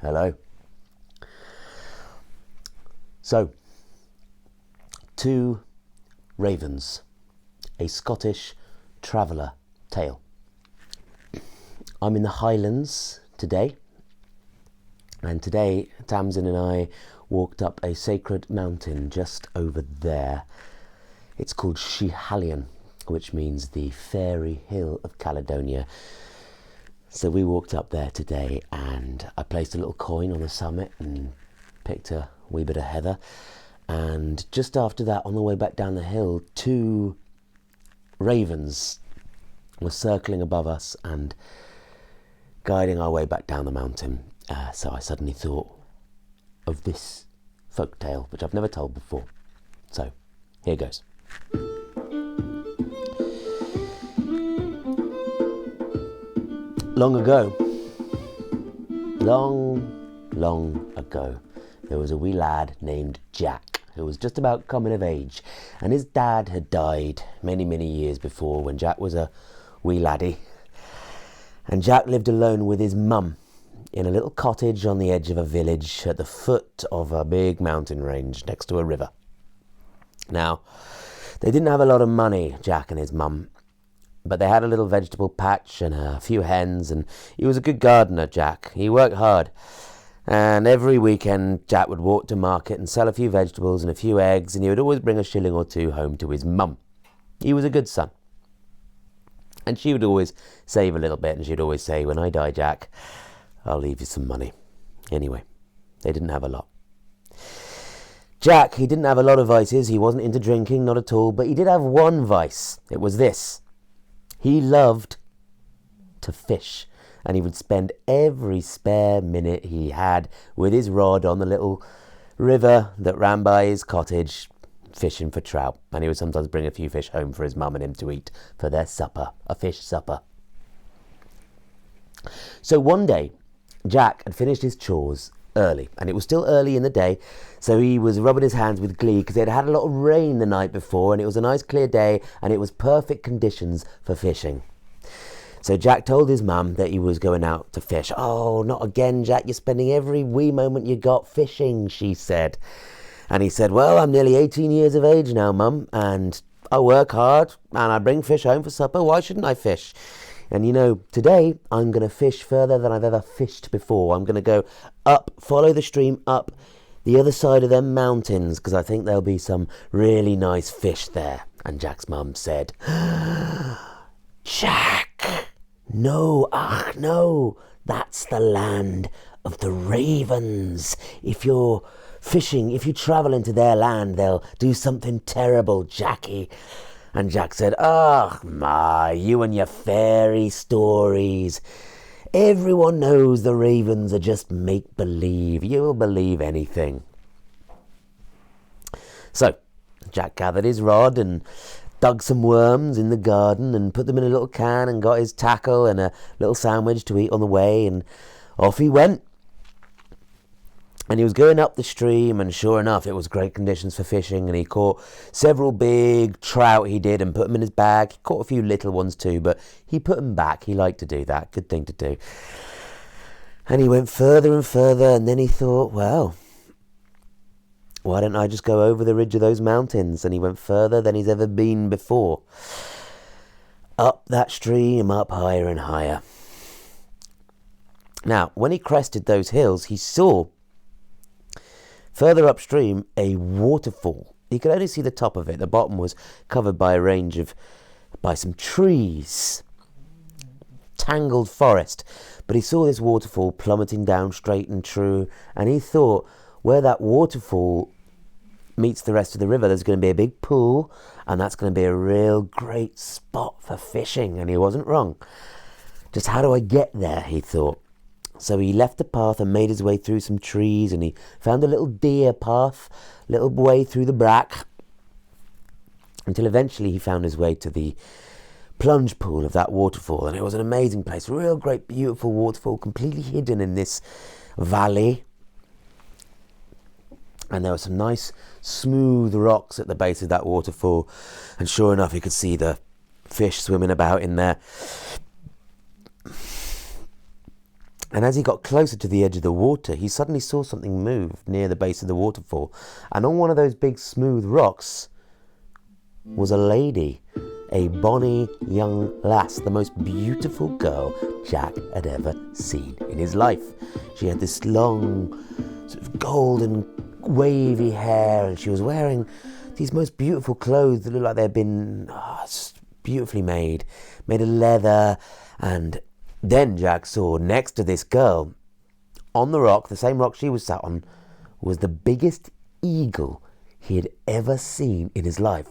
Hello. So, Two Ravens, a Scottish traveller tale. I'm in the Highlands today, and today Tamsin and I walked up a sacred mountain just over there. It's called Schiehallion, which means the fairy hill of Caledonia. So we walked up there today, and I placed a little coin on the summit and picked a wee bit of heather. And just after that, on the way back down the hill, two ravens were circling above us and guiding our way back down the mountain. So I suddenly thought of this folk tale, which I've never told before. So here goes. Long ago, long ago, there was a wee lad named Jack who was just about coming of age, and his dad had died many years before when Jack was a wee laddie. And Jack lived alone with his mum in a little cottage on the edge of a village at the foot of a big mountain range next to a river. Now, they didn't have a lot of money, Jack and his mum, but they had a little vegetable patch and a few hens, and he was a good gardener, Jack. He worked hard, and every weekend Jack would walk to market and sell a few vegetables and a few eggs, and he would always bring a shilling or two home to his mum. He was a good son. And she would always save a little bit, and she'd always say, "When I die, Jack, I'll leave you some money." Anyway, they didn't have a lot. Jack, he didn't have a lot of vices. He wasn't into drinking, not at all, but he did have one vice. It was this. He loved to fish, and he would spend every spare minute he had with his rod on the little river that ran by his cottage, fishing for trout. And he would sometimes bring a few fish home for his mum and him to eat for their supper, a fish supper. So one day, Jack had finished his chores early, and it was still early in the day, so he was rubbing his hands with glee because they'd had a lot of rain the night before, and it was a nice clear day, and it was perfect conditions for fishing. So Jack told his mum that he was going out to fish. "Oh, not again, Jack, you're spending every wee moment you got fishing," she said. And he said, "Well, I'm nearly 18 years of age now, Mum, and I work hard, and I bring fish home for supper. Why shouldn't I fish? And you know, today I'm going to fish further than I've ever fished before. I'm going to go up, follow the stream up the other side of them mountains, because I think there'll be some really nice fish there." And Jack's mum said, "Jack, no, no, that's the land of the ravens. If you're fishing, if you travel into their land, they'll do something terrible, Jackie." And Jack said, "My, you and your fairy stories. Everyone knows the ravens are just make-believe. You'll believe anything." So Jack gathered his rod and dug some worms in the garden and put them in a little can and got his tackle and a little sandwich to eat on the way, and off he went. And he was going up the stream, and sure enough, it was great conditions for fishing, and he caught several big trout, he did, and put them in his bag. He caught a few little ones too, but he put them back. He liked to do that. Good thing to do. And he went further and further, and then he thought, well, why don't I just go over the ridge of those mountains? And he went further than he's ever been before. Up that stream, up higher and higher. Now, when he crested those hills, he saw further upstream a waterfall. He could only see the top of it. The bottom was covered by by some trees, tangled forest. But he saw this waterfall plummeting down straight and true, and he thought, where that waterfall meets the rest of the river, there's going to be a big pool, and that's going to be a real great spot for fishing. And he wasn't wrong. Just how do I get there, he thought. So he left the path and made his way through some trees, and he found a little deer path, little way through the brack, until eventually he found his way to the plunge pool of that waterfall. And it was an amazing place, real great, beautiful waterfall, completely hidden in this valley. And there were some nice, smooth rocks at the base of that waterfall. And sure enough, he could see the fish swimming about in there. And as he got closer to the edge of the water, he suddenly saw something move near the base of the waterfall. And on one of those big smooth rocks was a lady, a bonny young lass, the most beautiful girl Jack had ever seen in his life. She had this long, sort of golden, wavy hair, and she was wearing these most beautiful clothes that looked like they'd been just beautifully made of leather. And then Jack saw next to this girl, on the rock, the same rock she was sat on, was the biggest eagle he had ever seen in his life.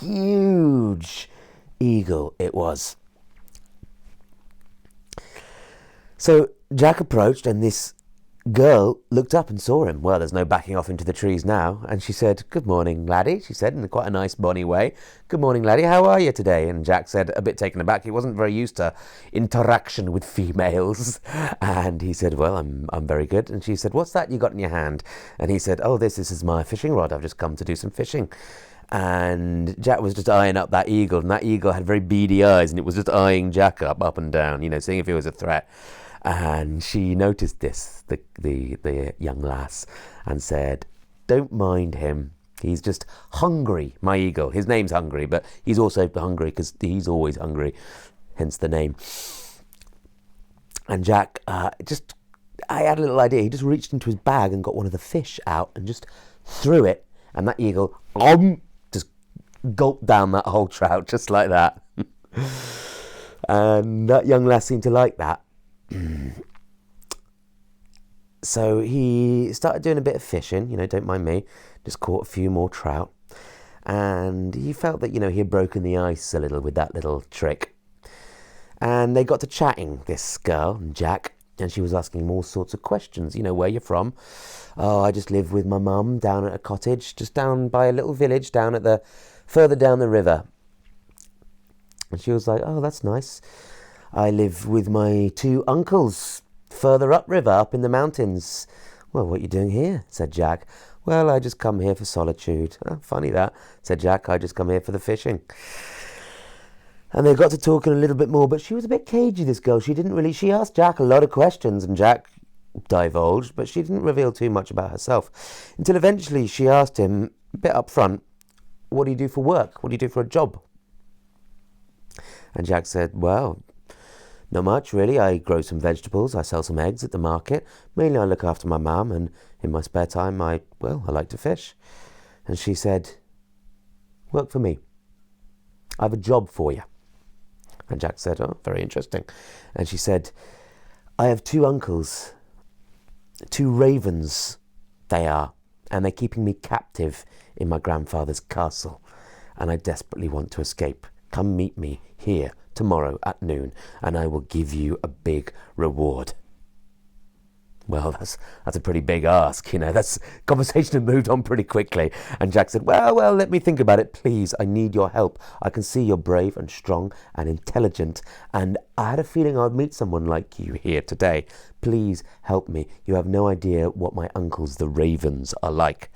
Huge eagle it was. So Jack approached, and this girl looked up and saw him. Well, there's no backing off into the trees now. And she said, "Good morning, laddie," she said, in quite a nice bonny way. "Good morning, laddie. How are you today?" And Jack said, a bit taken aback, he wasn't very used to interaction with females. And he said, "Well, I'm very good." And she said, "What's that you got in your hand?" And he said, "Oh, this is my fishing rod. I've just come to do some fishing." And Jack was just eyeing up that eagle, and that eagle had very beady eyes, and it was just eyeing Jack up and down, seeing if he was a threat. And she noticed this, the young lass, and said, "Don't mind him. He's just hungry, my eagle. His name's Hungry, but he's also hungry because he's always hungry, hence the name." And Jack I had a little idea. He just reached into his bag and got one of the fish out and just threw it, and that eagle just gulped down that whole trout just like that. And that young lass seemed to like that. So he started doing a bit of fishing, don't mind me, just caught a few more trout. And he felt that, he had broken the ice a little with that little trick. And they got to chatting, this girl and Jack, and she was asking him all sorts of questions. "Where you're from?" "Oh, I just live with my mum down at a cottage, just down by a little village further down the river." And she was like, "Oh, that's nice. I live with my 2 uncles further upriver, up in the mountains." "Well, what are you doing here?" said Jack. "Well, I just come here for solitude." "Oh, funny that," said Jack. "I just come here for the fishing." And they got to talking a little bit more, but she was a bit cagey, this girl. She asked Jack a lot of questions, and Jack divulged, but she didn't reveal too much about herself. Until eventually she asked him, a bit up front, "What do you do for work? What do you do for a job?" And Jack said, "Well, not much, really. I grow some vegetables. I sell some eggs at the market. Mainly I look after my mum, and in my spare time, I like to fish." And she said, "Work for me. I have a job for you." And Jack said, "Oh, very interesting." And she said, "I have 2 uncles, 2 ravens they are, and they're keeping me captive in my grandfather's castle, and I desperately want to escape. Come meet me here tomorrow at noon, and I will give you a big reward." Well, that's a pretty big ask, That's conversation had moved on pretty quickly. And Jack said, well, let me think about it, please. I need your help. I can see you're brave and strong and intelligent, and I had a feeling I would meet someone like you here today. Please help me. You have no idea what my uncles, the ravens, are like."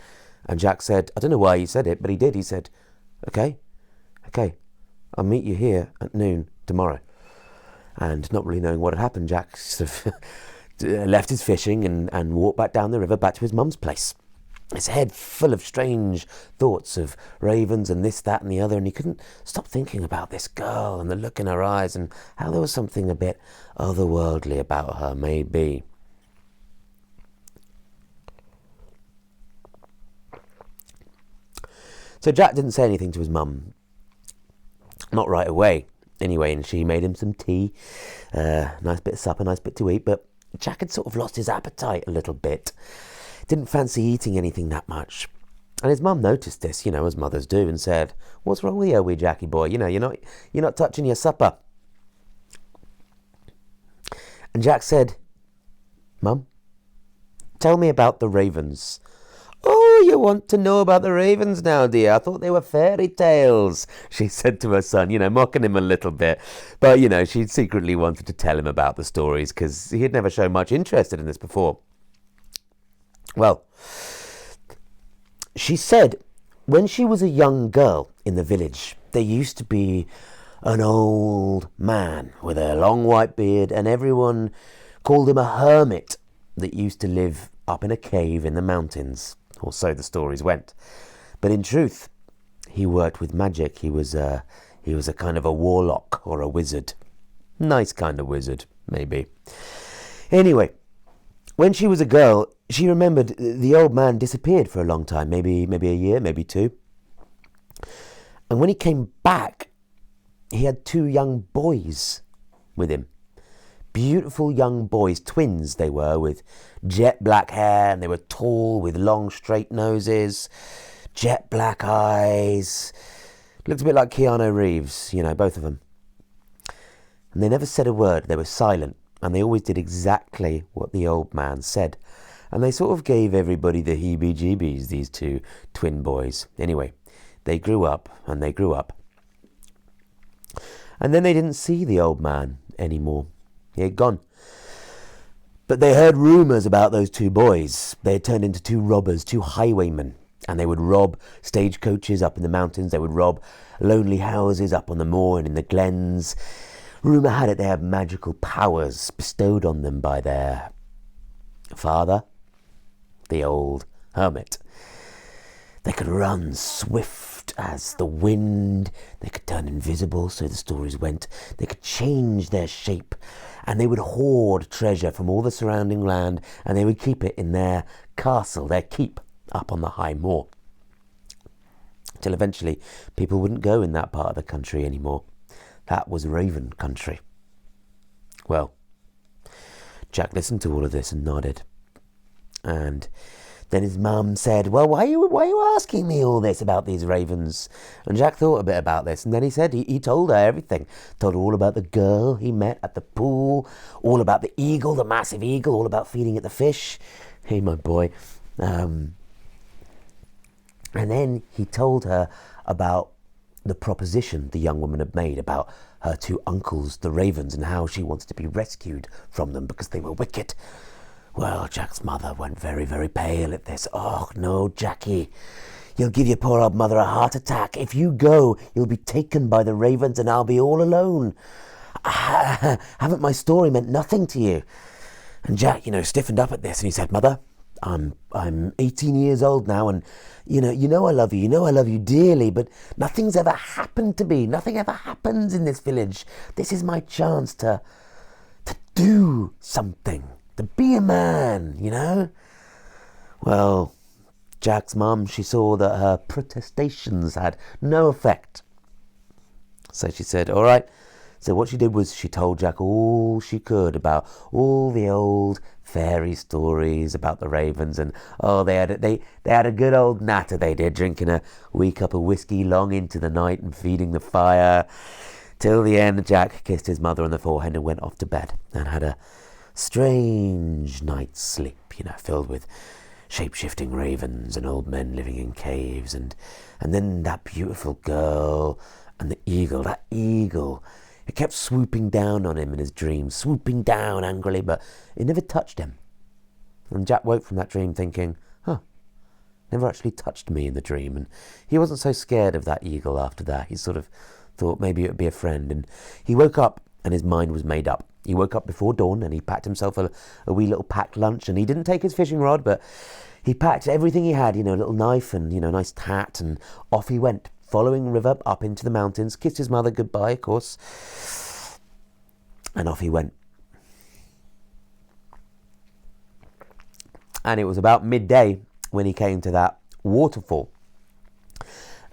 And Jack said, I don't know why he said it, but he did. He said, okay, I'll meet you here at noon tomorrow." And not really knowing what had happened, Jack sort of left his fishing and walked back down the river back to his mum's place. His head full of strange thoughts of ravens and this, that and the other, and he couldn't stop thinking about this girl and the look in her eyes and how there was something a bit otherworldly about her, maybe. So Jack didn't say anything to his mum. Not right away, anyway, and she made him some tea, nice bit of supper, nice bit to eat, but Jack had sort of lost his appetite a little bit. Didn't fancy eating anything that much. And his mum noticed this, as mothers do, and said, "What's wrong with you, wee Jackie boy? You're not touching your supper." And Jack said, "Mum, tell me about the ravens." "Oh, you want to know about the ravens now, dear? I thought they were fairy tales," she said to her son, mocking him a little bit. But, she secretly wanted to tell him about the stories because he had never shown much interest in this before. Well, she said when she was a young girl in the village, there used to be an old man with a long white beard, and everyone called him a hermit that used to live up in a cave in the mountains, or so the stories went. But in truth, he worked with magic. He was a kind of a warlock or a wizard. Nice kind of wizard, maybe. Anyway, when she was a girl, she remembered the old man disappeared for a long time, maybe a year, maybe 2. And when he came back, he had 2 young boys with him. Beautiful young boys, twins they were, with jet black hair, and they were tall with long straight noses, jet black eyes. Looked a bit like Keanu Reeves, both of them. And they never said a word. They were silent, and they always did exactly what the old man said. And they sort of gave everybody the heebie-jeebies, these 2 twin boys. Anyway, they grew up, and they grew up. And then they didn't see the old man anymore. He had gone. But they heard rumours about those 2 boys. They had turned into 2 robbers, 2 highwaymen. And they would rob stagecoaches up in the mountains. They would rob lonely houses up on the moor and in the glens. Rumour had it they had magical powers bestowed on them by their father, the old hermit. They could run swift as the wind. They could turn invisible, so the stories went. They could change their shape. And they would hoard treasure from all the surrounding land, and they would keep it in their castle, their keep, up on the high moor. Till eventually people wouldn't go in that part of the country anymore. That was Raven country. Well, Jack listened to all of this and nodded. And then his mum said, well, why are you asking me all this about these ravens? And Jack thought a bit about this, and then he said he told her everything. Told her all about the girl he met at the pool, all about the eagle, the massive eagle, all about feeding it the fish. Hey, my boy. And then he told her about the proposition the young woman had made about her 2 uncles, the ravens, and how she wanted to be rescued from them because they were wicked. Well, Jack's mother went very, very pale at this. Oh, no, Jackie. You'll give your poor old mother a heart attack. If you go, you'll be taken by the ravens and I'll be all alone. Haven't my story meant nothing to you? And Jack, stiffened up at this, and he said, Mother, I'm 18 years old now, and you know I love you. I love you dearly, but nothing's ever happened to me. Nothing ever happens in this village. This is my chance to do something, to be a man, Well, Jack's mum, she saw that her protestations had no effect. So she said, all right. So what she did was she told Jack all she could about all the old fairy stories about the ravens, and they had a good old natter, they did, drinking a wee cup of whiskey long into the night and feeding the fire. Till the end, Jack kissed his mother on the forehead and went off to bed and had a strange night's sleep, filled with shape-shifting ravens and old men living in caves, and then that beautiful girl and the eagle, that eagle. It kept swooping down on him in his dreams, swooping down angrily, but it never touched him. And Jack woke from that dream thinking, never actually touched me in the dream. And he wasn't so scared of that eagle after that. He sort of thought maybe it would be a friend. And he woke up and his mind was made up. He woke up before dawn and he packed himself a wee little packed lunch. And he didn't take his fishing rod, but he packed everything he had, a little knife and, a nice hat. And off he went, following river up into the mountains, kissed his mother goodbye, of course, and off he went. And it was about midday when he came to that waterfall,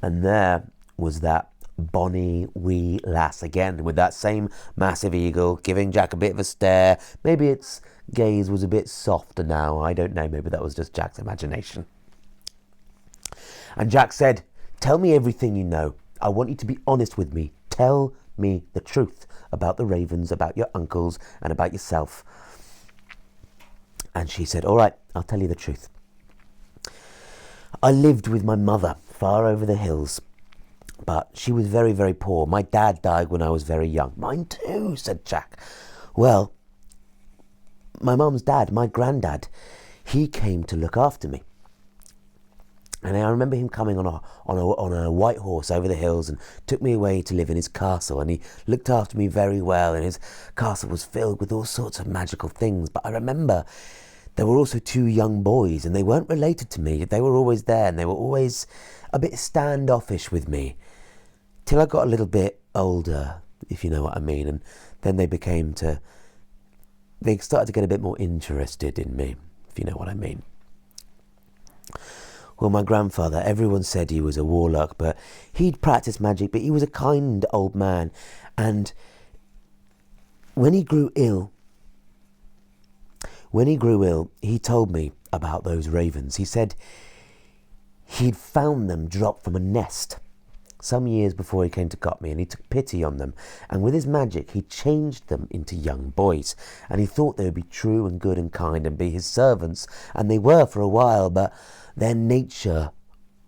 and there was that bonny wee lass again, with that same massive eagle, giving Jack a bit of a stare. Maybe its gaze was a bit softer now, I don't know, maybe that was just Jack's imagination. And Jack said, tell me everything you know. I want you to be honest with me. Tell me the truth about the ravens, about your uncles, and about yourself. And she said, all right, I'll tell you the truth. I lived with my mother far over the hills, but she was very, very poor. My dad died when I was very young. Mine too, said Jack. Well, my mum's dad, my granddad, he came to look after me. And I remember him coming on a white horse over the hills and took me away to live in his castle. And he looked after me very well. And his castle was filled with all sorts of magical things. But I remember there were also 2 young boys, and they weren't related to me. They were always there, and they were always a bit standoffish with me till I got a little bit older, if you know what I mean. And then they started to get a bit more interested in me, if you know what I mean. Well, my grandfather, everyone said he was a warlock, but he'd practiced magic, but he was a kind old man. And when he grew ill, he told me about those ravens. He said he'd found them dropped from a nest some years before he came to got me, and he took pity on them. And with his magic, he changed them into young boys. And he thought they would be true and good and kind and be his servants. And they were for a while, but their nature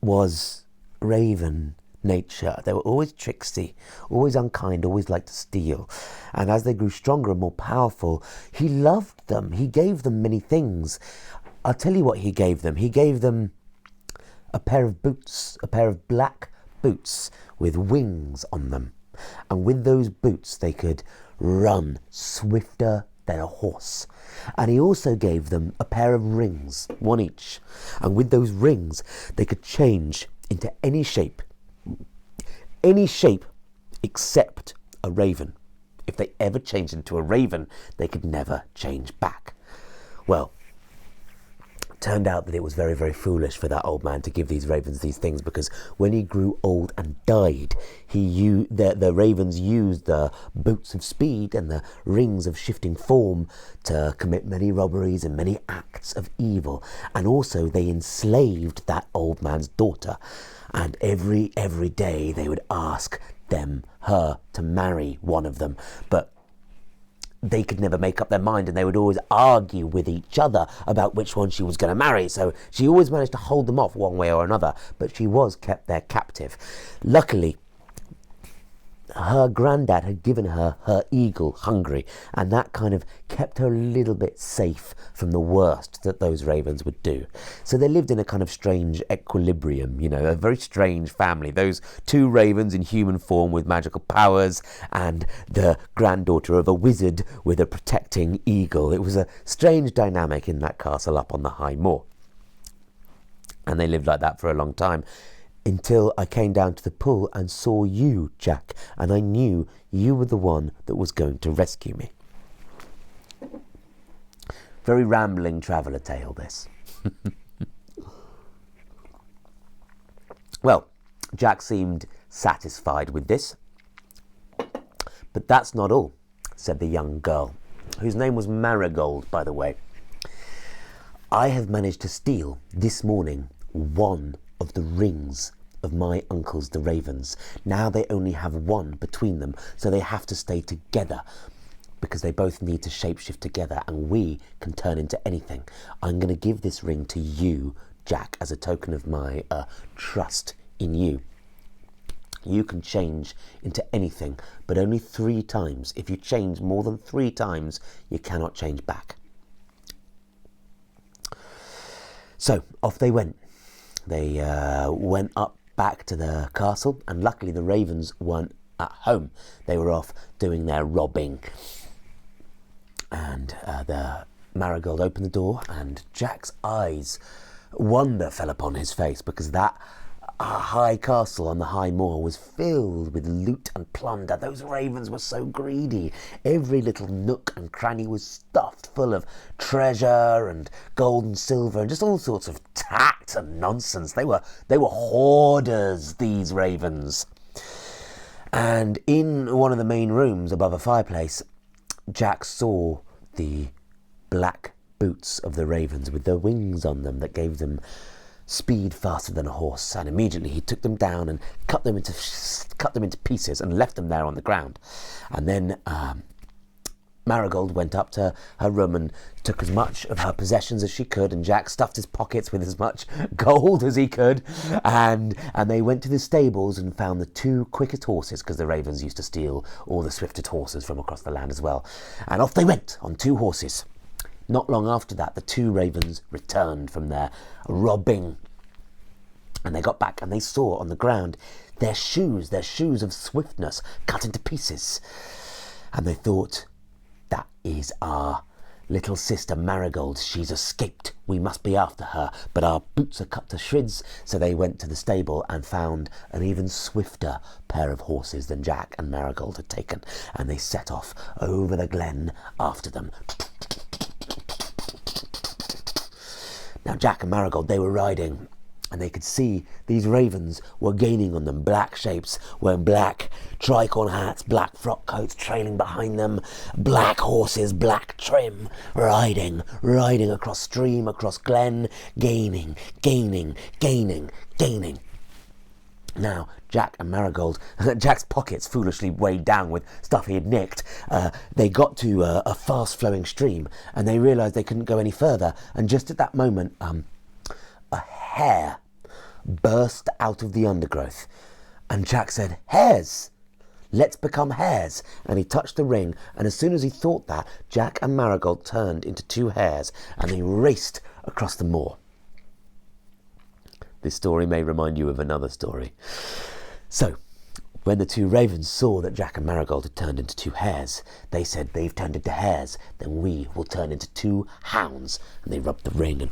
was raven nature. They were always tricksy, always unkind, always liked to steal. And as they grew stronger and more powerful, he loved them. He gave them many things. I'll tell you what he gave them. He gave them a pair of boots, a pair of black boots with wings on them. And with those boots, they could run swifter than a horse. And he also gave them a pair of rings, 1 each. And with those rings, they could change into any shape except a raven. If they ever changed into a raven, they could never change back. Well, turned out that it was very, very foolish for that old man to give these ravens these things, because when he grew old and died, the ravens used the boots of speed and the rings of shifting form to commit many robberies and many acts of evil. And also they enslaved that old man's daughter, and every day they would ask her to marry one of them, but they could never make up their mind, and they would always argue with each other about which one she was going to marry. So she always managed to hold them off one way or another, but she was kept there captive. Luckily, her granddad had given her eagle, Hungry, and that kind of kept her a little bit safe from the worst that those ravens would do. So they lived in a kind of strange equilibrium, a very strange family. Those 2 ravens in human form with magical powers, and the granddaughter of a wizard with a protecting eagle. It was a strange dynamic in that castle up on the high moor. And they lived like that for a long time, until I came down to the pool and saw you, Jack, and I knew you were the one that was going to rescue me. Very rambling traveller tale, this. Well, Jack seemed satisfied with this. But that's not all, said the young girl, whose name was Marigold, by the way. I have managed to steal this morning 1 of the rings of my uncles the ravens. Now they only have 1 between them, so they have to stay together because they both need to shapeshift together, and we can turn into anything. I'm going to give this ring to you, Jack, as a token of my trust in you. You can change into anything, but only 3 times. If you change more than 3 times, you cannot change back. So off they went. They went up back to the castle, and luckily the ravens weren't at home. They were off doing their robbing. And the Marigold opened the door, and Jack's eyes, wonder fell upon his face, because that high castle on the high moor was filled with loot and plunder. Those ravens were so greedy. Every little nook and cranny was stuffed full of treasure and gold and silver and just all sorts of tact and nonsense. They were hoarders, these ravens. And in one of the main rooms above a fireplace, Jack saw the black boots of the ravens with the wings on them that gave them speed faster than a horse, and immediately he took them down and cut them into pieces and left them there on the ground. And then Marigold went up to her room and took as much of her possessions as she could, and Jack stuffed his pockets with as much gold as he could, and they went to the stables and found the 2 quickest horses, because the ravens used to steal all the swiftest horses from across the land as well. And off they went on 2 horses. Not long after that, the 2 ravens returned from their robbing, And they got back and they saw on the ground their shoes of swiftness cut into pieces. And they thought, that is our little sister Marigold. She's escaped. We must be after her. But our boots are cut to shreds. So they went to the stable and found an even swifter pair of horses than Jack and Marigold had taken. And they set off over the glen after them. Now Jack and Marigold, they were riding, and they could see these ravens were gaining on them, black shapes, wearing black tricorn hats, black frock coats trailing behind them, black horses, black trim, riding across stream, across glen, gaining. Now, Jack and Marigold, Jack's pockets foolishly weighed down with stuff he had nicked, they got to a fast-flowing stream, and they realised they couldn't go any further, and just at that moment, a hare burst out of the undergrowth, and Jack said, "Hares! Let's become hares." And he touched the ring, and as soon as he thought that, Jack and Marigold turned into two hares, and they raced across the moor. This story may remind you of another story. So, when the two ravens saw that Jack and Marigold had turned into two hares, they said, "They've turned into hares, then we will turn into two hounds." And they rubbed the ring and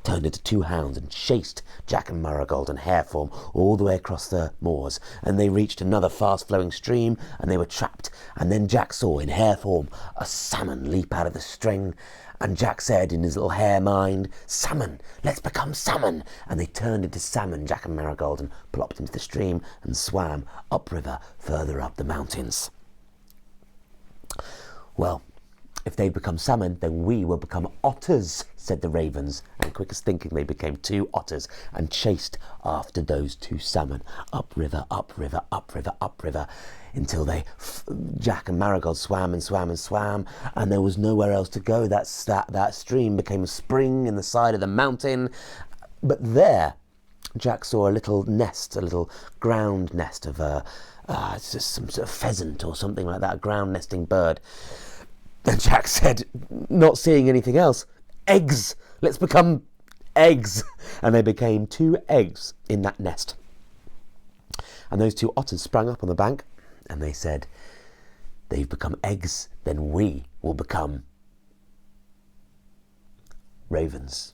turned into two hounds and chased Jack and Marigold in hare form all the way across the moors. And they reached another fast-flowing stream, and they were trapped. And then Jack saw, in hare form, a salmon leap out of the string. And Jack said in his little hare mind, "Salmon, let's become salmon." And they turned into salmon, Jack and Marigold, and plopped into the stream and swam upriver further up the mountains. "Well, if they become salmon, then we will become otters," said the ravens. And quick as thinking, they became two otters and chased after those two salmon upriver, until Jack and Marigold swam, and there was nowhere else to go. That stream became a spring in the side of the mountain. But there, Jack saw a little nest, a little ground nest of some sort of pheasant or something like that, a ground nesting bird. And Jack said, not seeing anything else, "Eggs! Let's become eggs!" And they became two eggs in that nest. And those two otters sprang up on the bank, and they said, "They've become eggs, then we will become ravens."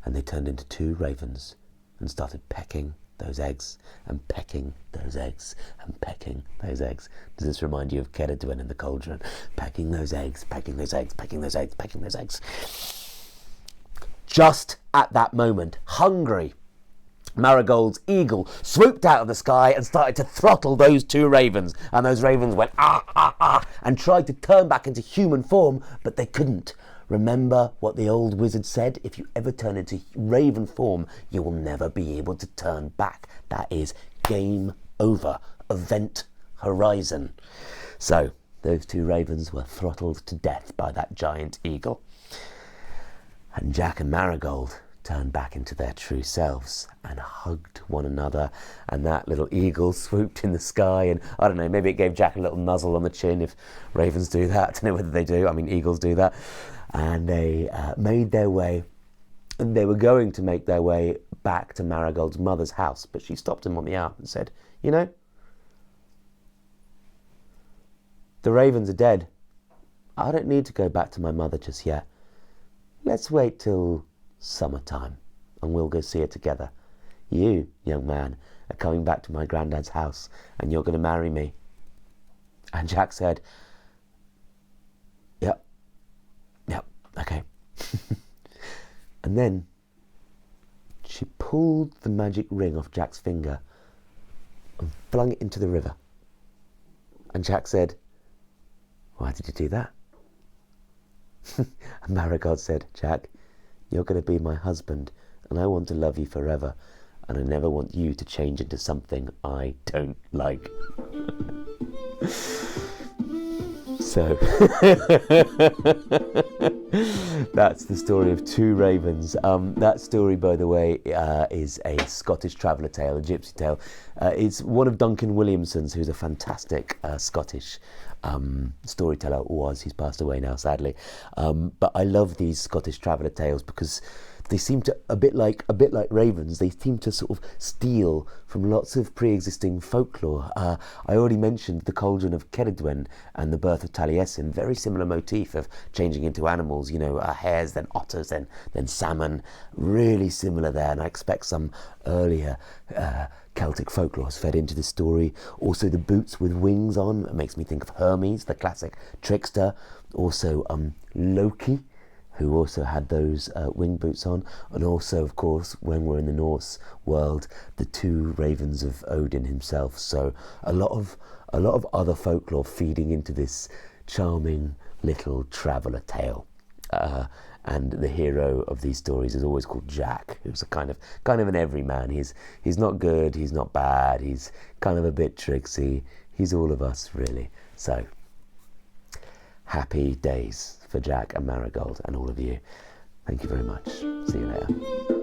And they turned into two ravens and started pecking those eggs and pecking those eggs and pecking those eggs. Does this remind you of Ceridwen in the cauldron? Pecking those eggs, pecking those eggs, pecking those eggs, pecking those eggs. Just at that moment, hungry, Marigold's eagle swooped out of the sky and started to throttle those two ravens. And those ravens went and tried to turn back into human form, but they couldn't. Remember what the old wizard said? If you ever turn into raven form, you will never be able to turn back. That is game over. Event horizon. So those two ravens were throttled to death by that giant eagle. And Jack and Marigold turned back into their true selves and hugged one another, and that little eagle swooped in the sky, and I don't know, maybe it gave Jack a little nuzzle on the chin, if ravens do that. I don't know whether they do. I mean, eagles do that. And they made their way, and they were going to make their way back to Marigold's mother's house, but she stopped him on the arm and said, "You know, the ravens are dead. I don't need to go back to my mother just yet. Let's wait till summertime, and we'll go see her together. You, young man, are coming back to my granddad's house, and you're going to marry me." And Jack said, Yep, okay. And then she pulled the magic ring off Jack's finger and flung it into the river. And Jack said, "Why did you do that?" And Marigold said, "Jack, you're going to be my husband, and I want to love you forever, and I never want you to change into something I don't like." So, that's the story of two ravens. That story, by the way, is a Scottish traveller tale, a gypsy tale. It's one of Duncan Williamson's, who's a fantastic Scottish storyteller. He's passed away now, sadly. But I love these Scottish traveller tales because they seem to, a bit like ravens, they seem to sort of steal from lots of pre-existing folklore. I already mentioned the cauldron of Ceridwen and the birth of Taliesin, very similar motif of changing into animals, hares, then otters, then salmon, really similar there, and I expect some earlier Celtic folklore has fed into the story. Also the boots with wings on, it makes me think of Hermes, the classic trickster. Also Loki, who also had those wing boots on, and also, of course, when we're in the Norse world, the two ravens of Odin himself. So a lot of other folklore feeding into this charming little traveller tale. And the hero of these stories is always called Jack, who's a kind of an everyman. He's not good, he's not bad, he's kind of a bit tricksy. He's all of us, really. So, happy days for Jack and Marigold and all of you. Thank you very much. See you later.